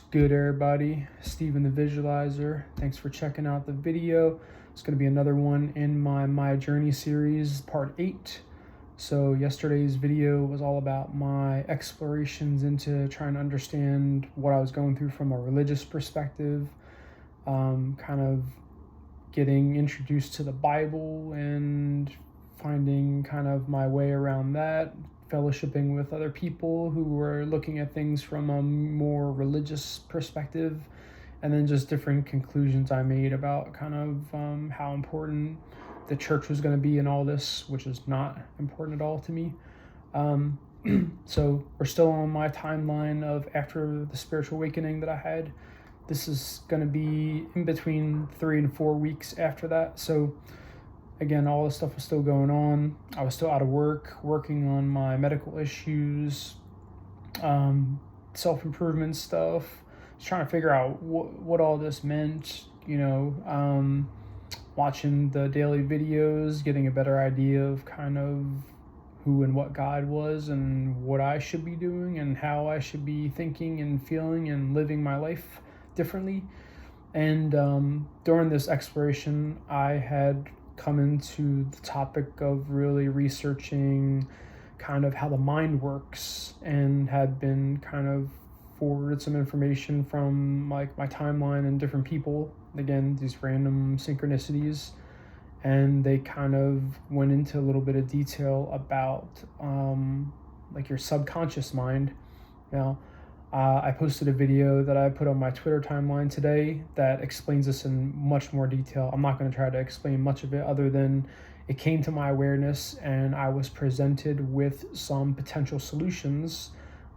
good, everybody? Steven the Visualizer. Thanks for checking out the video. It's going to be another one in my Journey series, part 8. So yesterday's video was all about my explorations into trying to understand what I was going through from a religious perspective, kind of getting introduced to the Bible and finding kind of my way around that, fellowshipping with other people who were looking at things from a more religious perspective, and then just different conclusions I made about kind of how important the church was going to be in all this, which is not important at all to me. So we're still on my timeline of after the spiritual awakening that I had. This is going to be in between 3 and 4 weeks after that. So again, all this stuff was still going on. I was still out of work, working on my medical issues, self-improvement stuff, just trying to figure out what all this meant, watching the daily videos, getting a better idea of kind of who and what God was and what I should be doing and how I should be thinking and feeling and living my life differently. And during this exploration, I had come into the topic of really researching kind of how the mind works, and had been kind of forwarded some information from like my timeline and different people, again these random synchronicities, and they kind of went into a little bit of detail about like your subconscious mind. I posted a video that I put on my Twitter timeline today that explains this in much more detail. I'm not going to try to explain much of it other than it came to my awareness and I was presented with some potential solutions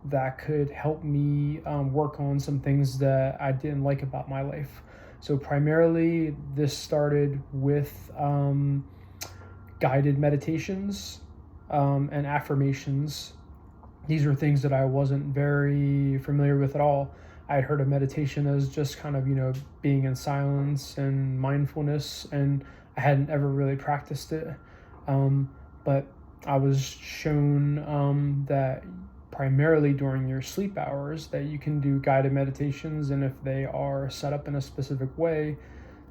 that could help me work on some things that I didn't like about my life. So primarily this started with guided meditations and affirmations. These are things that I wasn't very familiar with at all. I had heard of meditation as just kind of, being in silence and mindfulness, and I hadn't ever really practiced it. But I was shown that primarily during your sleep hours that you can do guided meditations, and if they are set up in a specific way,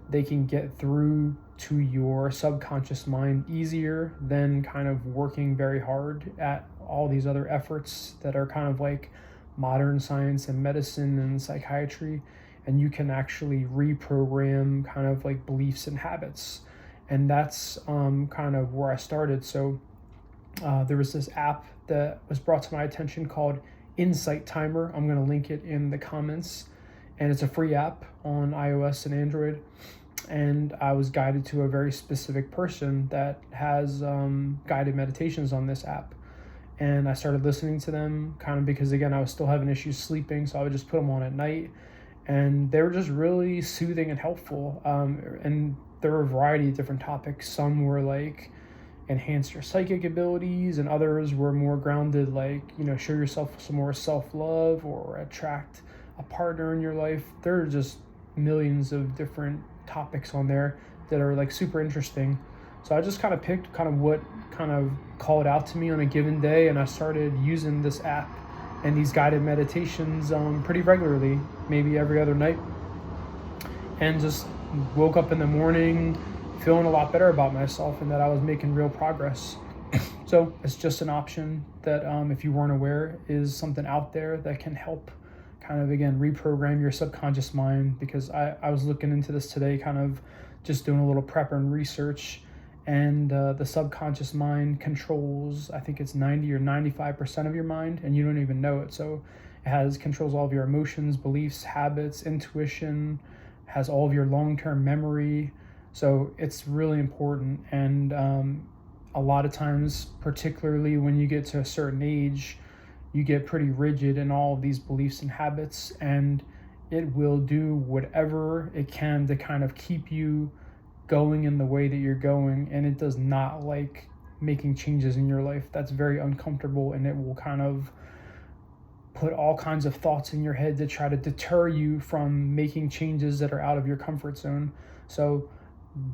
they can get through to your subconscious mind easier than kind of working very hard at all these other efforts that are kind of like modern science and medicine and psychiatry. And you can actually reprogram kind of like beliefs and habits. And that's kind of where I started. So there was this app that was brought to my attention called Insight Timer. I'm going to link it in the comments. And it's a free app on iOS and Android. And I was guided to a very specific person that has guided meditations on this app. And I started listening to them kind of because, again, I was still having issues sleeping. So I would just put them on at night. And they were just really soothing and helpful. And there were a variety of different topics. Some were like enhance your psychic abilities, and others were more grounded, like, show yourself some more self-love or attract a partner in your life. There are just millions of different topics on there that are like super interesting. So I just kind of picked kind of what kind of called out to me on a given day, and I started using this app and these guided meditations pretty regularly, maybe every other night, and just woke up in the morning feeling a lot better about myself and that I was making real progress. So it's just an option that if you weren't aware, is something out there that can help kind of, again, reprogram your subconscious mind, because I was looking into this today, kind of just doing a little prep and research, and the subconscious mind controls, I think it's 90 or 95% of your mind, and you don't even know it. So it controls all of your emotions, beliefs, habits, intuition, has all of your long-term memory. So it's really important. And a lot of times, particularly when you get to a certain age, you get pretty rigid in all of these beliefs and habits, and it will do whatever it can to kind of keep you going in the way that you're going. And it does not like making changes in your life. That's very uncomfortable, and it will kind of put all kinds of thoughts in your head to try to deter you from making changes that are out of your comfort zone. So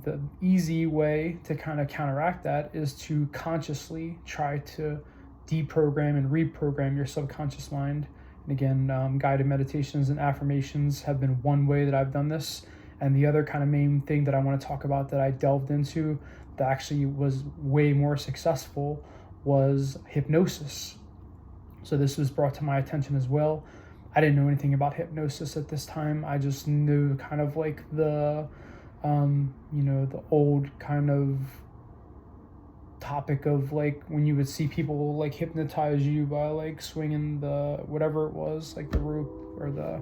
the easy way to kind of counteract that is to consciously try to deprogram and reprogram your subconscious mind And again, guided meditations and affirmations have been one way that I've done this. And the other kind of main thing that I want to talk about that I delved into that actually was way more successful was hypnosis. So this was brought to my attention as well. I didn't know anything about hypnosis at this time. I just knew kind of like the the old kind of topic of like when you would see people like hypnotize you by like swinging the whatever it was, like the rope or the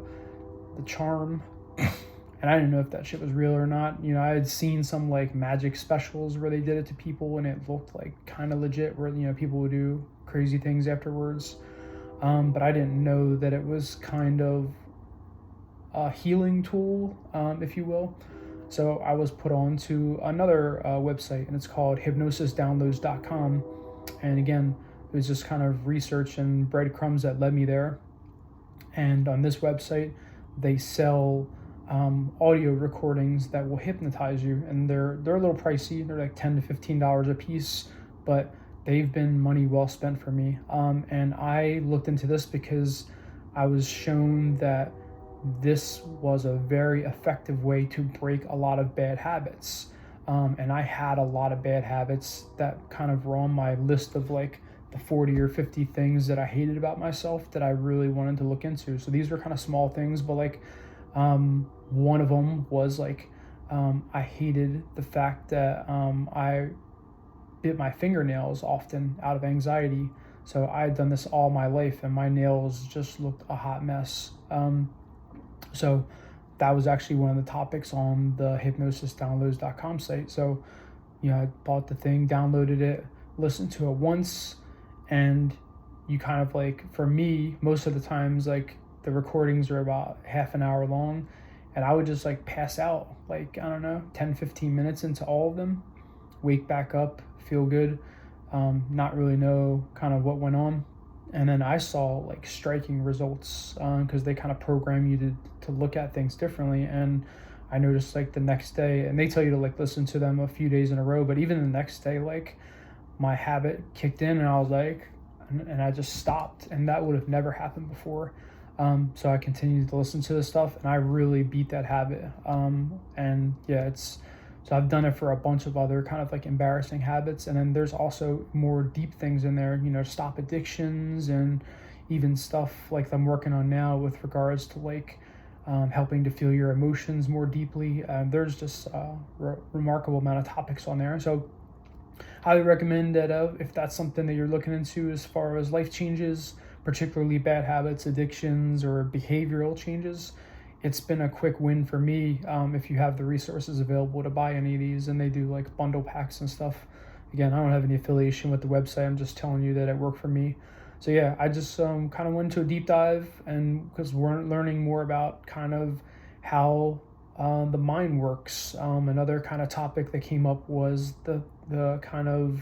charm. And I didn't know if that shit was real or not. I had seen some like magic specials where they did it to people and it looked like kind of legit, where people would do crazy things afterwards. But I didn't know that it was kind of a healing tool, if you will. So I was put on to another website, and it's called hypnosisdownloads.com. And again, it was just kind of research and breadcrumbs that led me there. And on this website, they sell audio recordings that will hypnotize you, and they're a little pricey. They're like $10 to $15 a piece, but they've been money well spent for me. And I looked into this because I was shown that this was a very effective way to break a lot of bad habits. And I had a lot of bad habits that kind of were on my list of like the 40 or 50 things that I hated about myself that I really wanted to look into. So these were kind of small things, but like one of them was like I hated the fact that I bit my fingernails often out of anxiety. So I had done this all my life and my nails just looked a hot mess. So that was actually one of the topics on the hypnosisdownloads.com site. So, I bought the thing, downloaded it, listened to it once, and you kind of like, for me, most of the times, like the recordings are about half an hour long, and I would just like pass out, like, I don't know, 10, 15 minutes into all of them, wake back up, feel good, not really know kind of what went on. And then I saw like striking results because they kind of program you to look at things differently. And I noticed like the next day, and they tell you to like listen to them a few days in a row, but even the next day, like my habit kicked in and I was like, and I just stopped, and that would have never happened before. So I continued to listen to this stuff and I really beat that habit. And yeah, so I've done it for a bunch of other kind of like embarrassing habits. And then there's also more deep things in there, stop addictions and even stuff like I'm working on now with regards to like helping to feel your emotions more deeply. There's just a remarkable amount of topics on there. So highly recommend that if that's something that you're looking into as far as life changes, particularly bad habits, addictions, or behavioral changes. It's been a quick win for me if you have the resources available to buy any of these, and they do like bundle packs and stuff. Again, I don't have any affiliation with the website. I'm just telling you that it worked for me. So yeah, I just kind of went into a deep dive, and because we're learning more about kind of how the mind works. Another kind of topic that came up was the kind of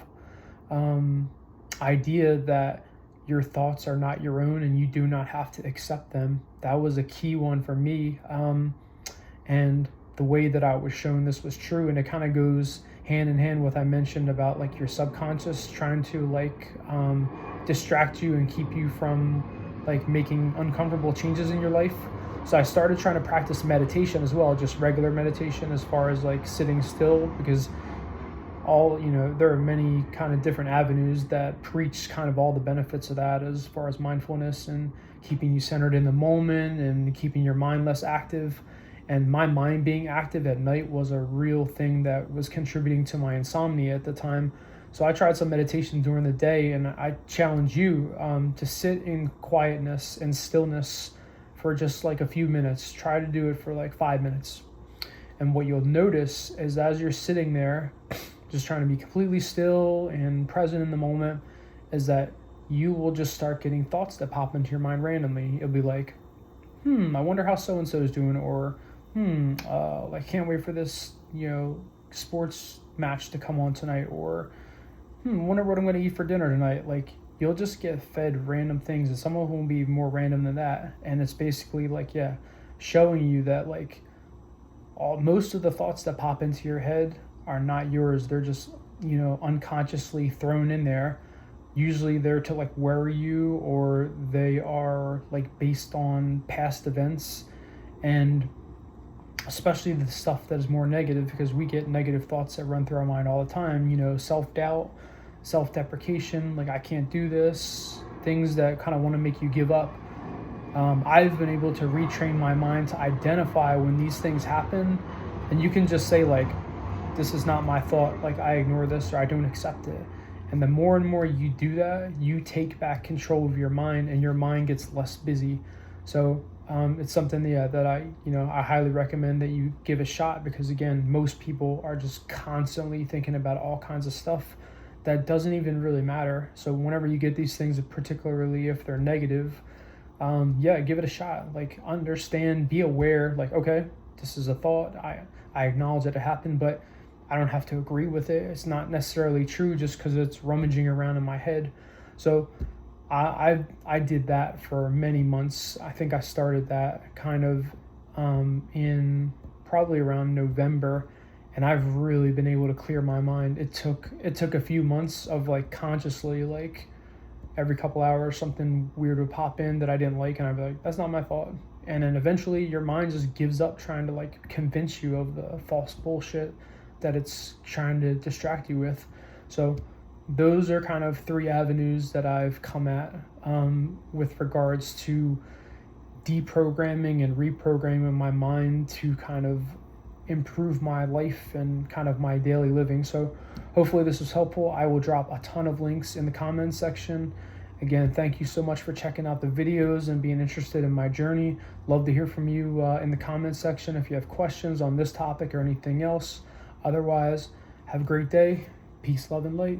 idea that your thoughts are not your own and you do not have to accept them. That was a key one for me. And the way that I was shown this was true, and it kind of goes hand in hand with what I mentioned about like your subconscious trying to like distract you and keep you from like making uncomfortable changes in your life. So I started trying to practice meditation as well, just regular meditation as far as like sitting still, because there are many kind of different avenues that preach kind of all the benefits of that as far as mindfulness and keeping you centered in the moment and keeping your mind less active. And my mind being active at night was a real thing that was contributing to my insomnia at the time. So I tried some meditation during the day, and I challenge you to sit in quietness and stillness for just like a few minutes. Try to do it for like 5 minutes. And what you'll notice is as you're sitting there, just trying to be completely still and present in the moment, is that you will just start getting thoughts that pop into your mind randomly. It'll be like, I wonder how so-and-so is doing, or I can't wait for this, sports match to come on tonight, or wonder what I'm going to eat for dinner tonight. Like, you'll just get fed random things, and some of them will be more random than that. And it's basically like, showing you that like most of the thoughts that pop into your head are not yours. They're just, unconsciously thrown in there Usually they're to like worry you, or they are like based on past events, and especially the stuff that is more negative, because we get negative thoughts that run through our mind all the time. Self-doubt, self-deprecation, like I can't do this, things that kind of want to make you give up. I've been able to retrain my mind to identify when these things happen, and you can just say like, this is not my thought, like I ignore this or I don't accept it. And the more and more you do that, you take back control of your mind, and your mind gets less busy. So it's something, that I highly recommend that you give a shot, because again, most people are just constantly thinking about all kinds of stuff that doesn't even really matter. So whenever you get these things, particularly if they're negative, give it a shot. Like, understand, be aware, like, okay, this is a thought. I acknowledge that it happened, but I don't have to agree with it. It's not necessarily true just because it's rummaging around in my head. So I did that for many months. I think I started that kind of in probably around November, and I've really been able to clear my mind. It took a few months of like consciously, like every couple hours something weird would pop in that I didn't like, and I'd be like, that's not my fault. And then eventually your mind just gives up trying to like convince you of the false bullshit that it's trying to distract you with. So those are kind of 3 avenues that I've come at with regards to deprogramming and reprogramming my mind to kind of improve my life and kind of my daily living. So hopefully this was helpful. I will drop a ton of links in the comments section. Again, thank you so much for checking out the videos and being interested in my journey. Love to hear from you in the comments section if you have questions on this topic or anything else. Otherwise, have a great day. Peace, love, and light.